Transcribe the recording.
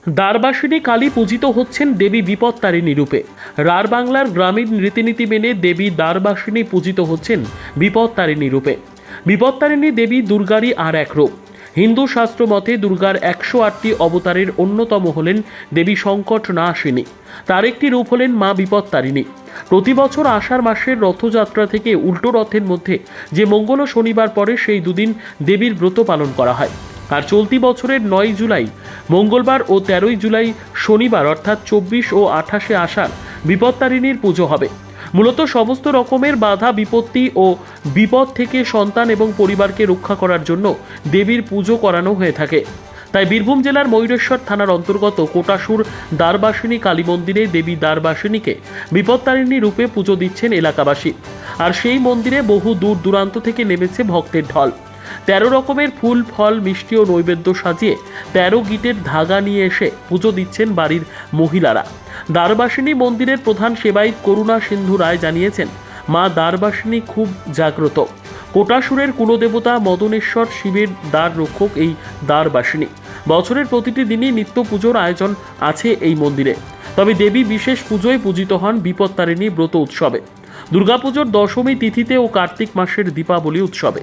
দ্বারবাসিনী কালী পূজিত হচ্ছেন দেবী বিপত্তারিণী রূপে। রাঢ় বাংলার গ্রামীণ রীতিনীতি মেনে দেবী দ্বারবাসিনী পূজিত হচ্ছেন বিপত্তারিণী রূপে। বিপত্তারিণী দেবী দুর্গারই আর এক রূপ। হিন্দু শাস্ত্র মতে দুর্গার 108টি অবতারের অন্যতম হলেন দেবী সংকট নাশিনী। তার একটি রূপ হলেন মা বিপত্তারিণী। প্রতি বছর আষাঢ় মাসের রথযাত্রা থেকে উল্টো রথের মধ্যে যে মঙ্গল শনিবার পরে সেই দুদিন দেবীর ব্রত পালন করা হয়। আর চলতি বছরের 9 জুলাই মঙ্গলবার ও 13 জুলাই শনিবার অর্থাৎ 24 ও 28 আষাঢ় বিপত্তারিণীর পুজো হবে। মূলত সমস্ত রকমের বাধা বিপত্তি ও বিপদ থেকে সন্তান এবং পরিবারকে রক্ষা করার জন্য দেবীর পুজো করানো হয়ে থাকে। তাই বীরভূম জেলার ময়ূরেশ্বর থানার অন্তর্গত কোটাসুর দ্বারবাসিনী কালী মন্দিরে দেবী দ্বারবাসিনীকে বিপত্তারিণী রূপে পুজো দিচ্ছেন এলাকাবাসী। আর সেই মন্দিরে বহু দূর দূরান্ত থেকে নেমেছে ভক্তের ঢল। 13 রকমের ফুল ফল মিষ্টি ও নৈবেদ্য সাজিয়ে 13 গিটের ধাগা নিয়ে এসে পুজো দিচ্ছেন বাড়ির মহিলারা। দ্বারবাসিনী মন্দিরের প্রধান সেবায়িত করুণা সিন্ধু রায় জানিয়েছেন, মা দ্বারবাসিনী খুব জাগ্রত। কোটাসুরের কুলদেবতা মদনেশ্বর শিবের দ্বার রক্ষক এই দ্বারবাসিনী। বছরের প্রতিটি দিনই নিত্য পুজোর আয়োজন আছে এই মন্দিরে। তবে দেবী বিশেষ পুজোয় পূজিত হন বিপত্তারিণী ব্রত উৎসবে, দুর্গাপুজোর দশমী তিথিতে ও কার্তিক মাসের দীপাবলি উৎসবে।